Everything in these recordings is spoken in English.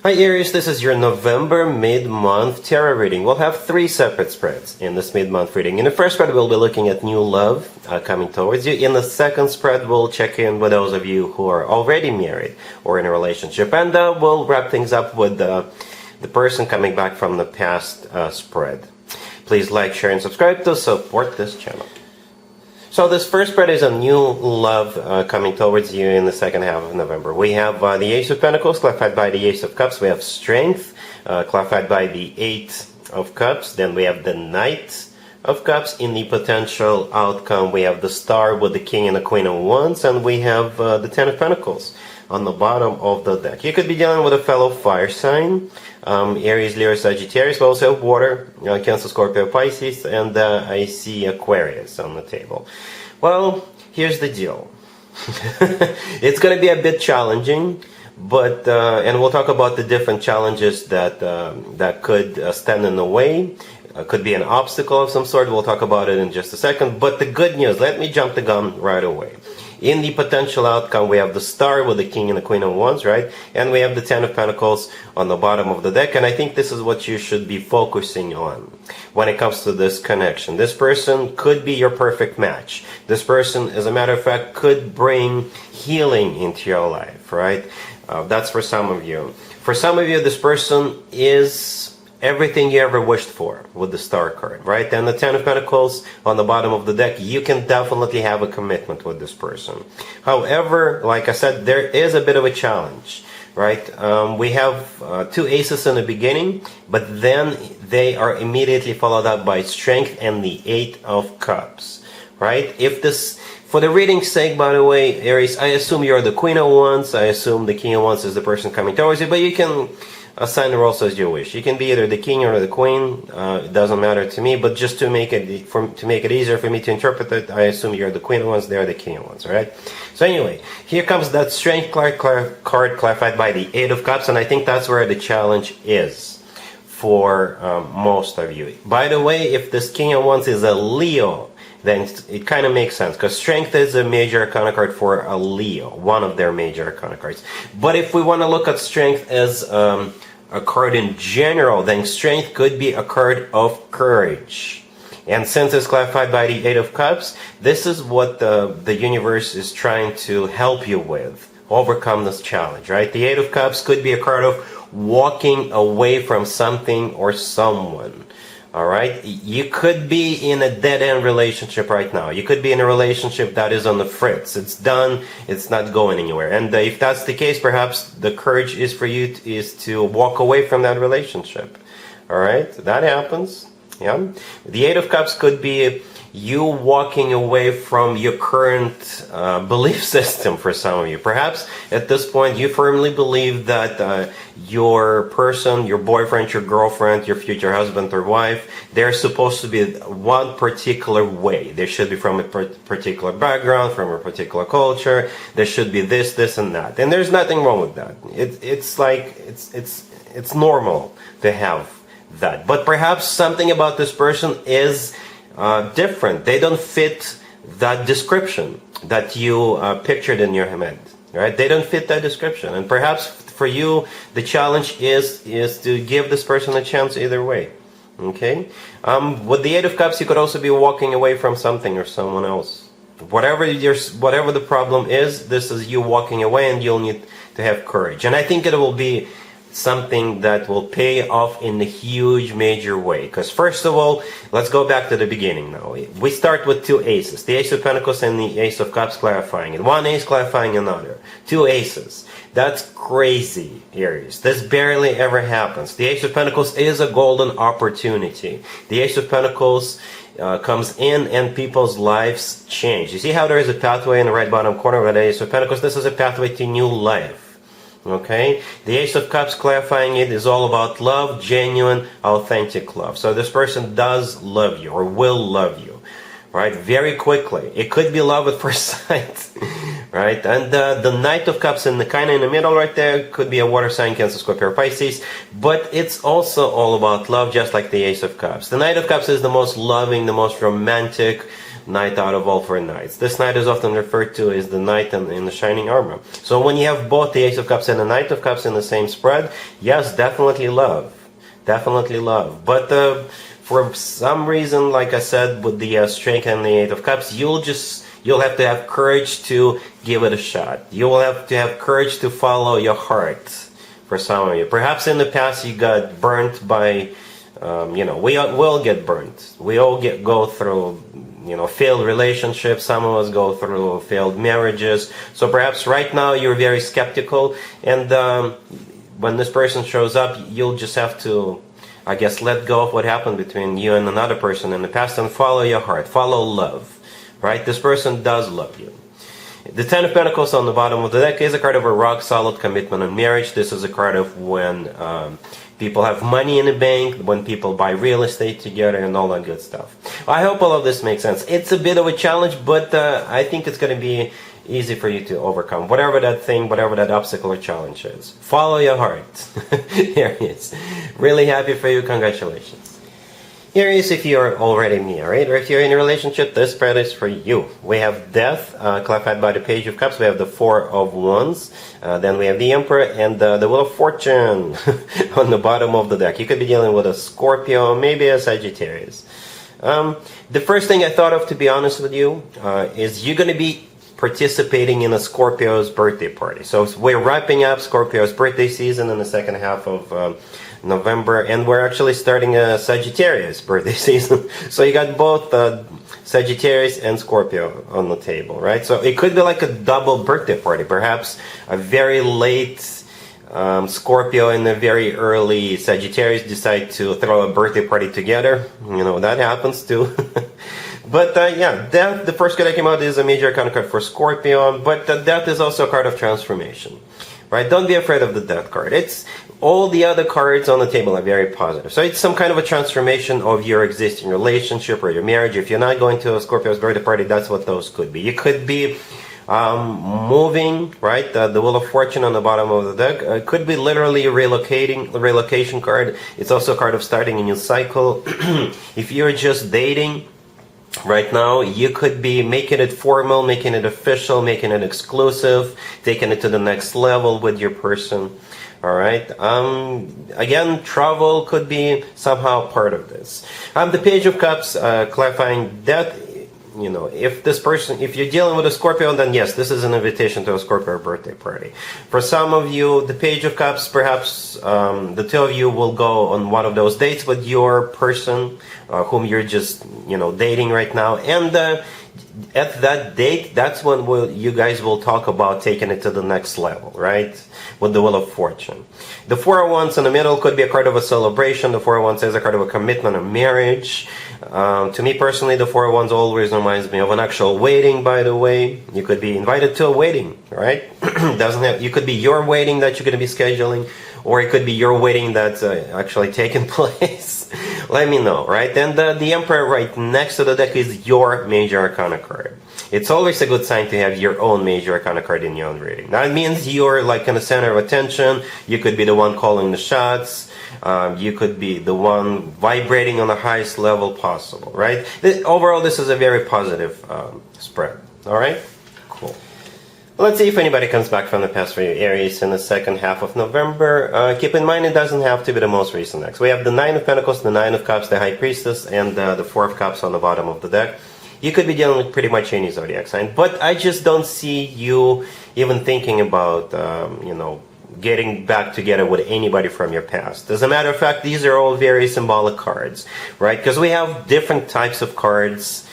Hi Aries, this is your November mid-month tarot reading. We'll have 3 separate spreads in this mid-month reading. In the first spread, we'll be looking at new love coming towards you. In the second spread, we'll check in with those of you who are already married or in a relationship. And we'll wrap things up with the person coming back from the past spread. Please like, share, and subscribe to support this channel. So this first spread is a new love coming towards you in the second half of November. We have the Ace of Pentacles clarified by the Ace of Cups. We have Strength clarified by the Eight of Cups. Then we have the Knight of Cups. In the potential outcome, we have the Star with the King and the Queen of Wands. And we have the Ten of Pentacles on the bottom of the deck. You could be dealing with a fellow fire sign. Aries, Leo, Sagittarius. We also have water, Cancer, Scorpio, Pisces, and I see Aquarius on the table. Well, here's the deal. It's going to be a bit challenging, but and we'll talk about the different challenges that that could stand in the way. Could be an obstacle of some sort. We'll talk about it in just a second. But the good news, let me jump the gun right away. In the potential outcome, we have the Star with the King and the Queen of Wands, right? And we have the Ten of Pentacles on the bottom of the deck. And I think this is what you should be focusing on when it comes to this connection. This person could be your perfect match. This person, as a matter of fact, could bring healing into your life, right? That's for some of you. For some of you, this person is everything you ever wished for with the Star card, right? And the Ten of Pentacles on the bottom of the deck, you can definitely have a commitment with this person. However, like I said, there is a bit of a challenge, right? We have 2 aces in the beginning, but then they are immediately followed up by Strength and the Eight of Cups, right? If this, for the reading's sake, by the way, Aries, I assume you're the Queen of Wands. I assume the King of Wands is the person coming towards you, but you can assign the roles as you wish. You can be either the king or the queen. It doesn't matter to me. But just to make it easier for me to interpret it, I assume you're the Queen of Wands. They're the King of Wands. All right. So anyway, here comes that Strength card clarified by the Eight of Cups, and I think that's where the challenge is for most of you. By the way, if this King of Wands is a Leo, then it kind of makes sense, because Strength is a major arcana card for a Leo, one of their major arcana cards. But if we want to look at Strength as a card in general, then Strength could be a card of courage. And since it's clarified by the Eight of Cups, this is what the universe is trying to help you with, overcome this challenge, right? The Eight of Cups could be a card of walking away from something or someone. All right, you could be in a dead-end relationship right now. You could be in a relationship that is on the fritz. It's done. It's not going anywhere. And if that's the case, perhaps the courage is for you is to walk away from that relationship. All right, that happens. Yeah, the Eight of Cups could be you walking away from your current belief system for some of you. Perhaps at this point you firmly believe that your person, your boyfriend, your girlfriend, your future husband or wife, they're supposed to be one particular way. They should be from a particular background, from a particular culture. There should be this, this, and that. And there's nothing wrong with that. It's normal to have that. But perhaps something about this person is different. They don't fit that description that you pictured in your head, right? They don't fit that description. And perhaps for you, the challenge is to give this person a chance either way. Okay? With the Eight of Cups, you could also be walking away from something or someone else. Whatever the problem is, this is you walking away, and you'll need to have courage. And I think it will be something that will pay off in a huge major way. Because first of all, let's go back to the beginning now. We start with 2 aces, the Ace of Pentacles and the Ace of Cups clarifying it. One ace clarifying another. 2 aces. That's crazy, Aries. This barely ever happens. The Ace of Pentacles is a golden opportunity. The Ace of Pentacles comes in and people's lives change. You see how there is a pathway in the right bottom corner of the Ace of Pentacles? This is a pathway to new life. Okay, the Ace of Cups clarifying it is all about love, genuine, authentic love. So this person does love you or will love you, right? Very quickly. It could be love at first sight, right? And the Knight of Cups in the kind of in the middle right there could be a water sign, Cancer, Scorpio, or Pisces. But it's also all about love, just like the Ace of Cups. The Knight of Cups is the most loving, the most romantic, knight out of all four knights. This knight is often referred to as the knight in the shining armor. So when you have both the Ace of Cups and the Knight of Cups in the same spread, yes, definitely love. Definitely love. But for some reason, like I said, with the Strength and the Eight of Cups, you'll have to have courage to give it a shot. You will have to have courage to follow your heart for some of you. Perhaps in the past you got burnt by, we all get burnt. We all go through, failed relationships. Some of us go through failed marriages. So perhaps right now you're very skeptical, and when this person shows up, you'll just have to, I guess, let go of what happened between you and another person in the past and follow your heart, follow love, right? This person does love you. The Ten of Pentacles on the bottom of the deck is a card of a rock-solid commitment in marriage. This is a card of when people have money in the bank, when people buy real estate together, and all that good stuff. I hope all of this makes sense. It's a bit of a challenge, but I think it's going to be easy for you to overcome whatever that thing, whatever that obstacle or challenge is. Follow your heart. Aries, really happy for you. Congratulations. Aries, if you're already married or if you're in a relationship, this spread is for you. We have Death, clarified by the Page of Cups. We have the Four of Wands. Then we have the Emperor and the Wheel of Fortune on the bottom of the deck. You could be dealing with a Scorpio, maybe a Sagittarius. The first thing I thought of, to be honest with you, is you're going to be participating in a Scorpio's birthday party. So we're wrapping up Scorpio's birthday season in the second half of November, and we're actually starting a Sagittarius birthday season. So you got both Sagittarius and Scorpio on the table, right? So it could be like a double birthday party, perhaps a very late Scorpio and a very early Sagittarius decide to throw a birthday party together. That happens too. But yeah, Death, the first card that came out, is a major arcana card for Scorpio, but Death is also a card of transformation, right? Don't be afraid of the Death card. It's all the other cards on the table are very positive. So it's some kind of a transformation of your existing relationship or your marriage. If you're not going to a Scorpio's birthday party, that's what those could be. You could be moving, right? The Wheel of Fortune on the bottom of the deck could be literally relocation card. It's also a card of starting a new cycle. If you're just dating right now, you could be making it formal, making it official, making it exclusive, taking it to the next level with your person. All right. Again, travel could be somehow part of this. The Page of Cups, clarifying that, if you're dealing with a Scorpio, then yes, this is an invitation to a Scorpio birthday party. For some of you, the Page of Cups, perhaps the two of you will go on one of those dates with your person whom you're just, dating right now. And at that date, that's when you guys will talk about taking it to the next level, right? With the Wheel of Fortune. The Four of Wands in the middle could be a card of a celebration. The Four of Wands is a card of a commitment, a marriage. To me personally, the Four of Wands always reminds me of an actual wedding, by the way. You could be invited to a wedding, right? You could be your wedding that you're going to be scheduling, or it could be your wedding that's actually taking place. Let me know, right? And the Emperor right next to the deck is your major arcana card. It's always a good sign to have your own major arcana card in your own reading. That means you're like in the center of attention. You could be the one calling the shots. You could be the one vibrating on the highest level possible, right? Overall, this is a very positive spread. All right? Cool. Let's see if anybody comes back from the past for you, Aries, in the second half of November. Keep in mind, it doesn't have to be the most recent decks. We have the Nine of Pentacles, the Nine of Cups, the High Priestess, and the Four of Cups on the bottom of the deck. You could be dealing with pretty much any zodiac sign, but I just don't see you even thinking about, getting back together with anybody from your past. As a matter of fact, these are all very symbolic cards, right? Because we have different types of cards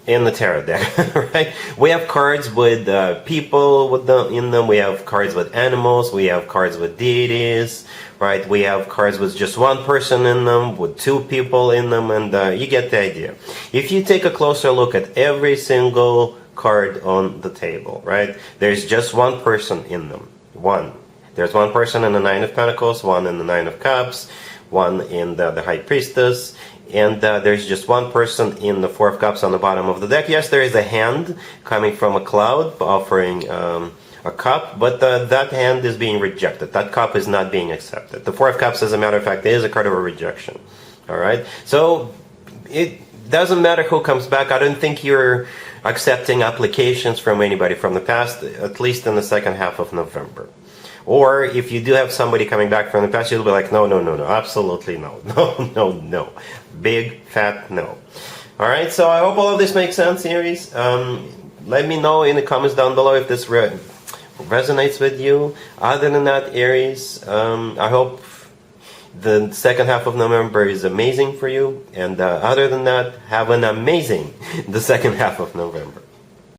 in the tarot deck, right? We have cards with people in them. We have cards with animals. We have cards with deities, right? We have cards with just one person in them, with two people in them, and you get the idea. If you take a closer look at every single card on the table, right? There's just one person in them. One. There's one person in the Nine of Pentacles, one in the Nine of Cups, one in the High Priestess, and there's just one person in the Four of Cups on the bottom of the deck. Yes, there is a hand coming from a cloud offering a cup, but that hand is being rejected. That cup is not being accepted. The Four of Cups, as a matter of fact, is a card of a rejection. All right? So doesn't matter who comes back. I don't think you're accepting applications from anybody from the past, at least in the second half of November. Or if you do have somebody coming back from the past, you'll be like, no, absolutely no, no. Big, fat no. All right, so I hope all of this makes sense, Aries. Let me know in the comments down below if this resonates with you. Other than that, Aries, I hope the second half of November is amazing for you. And other than that, have an amazing the second half of November.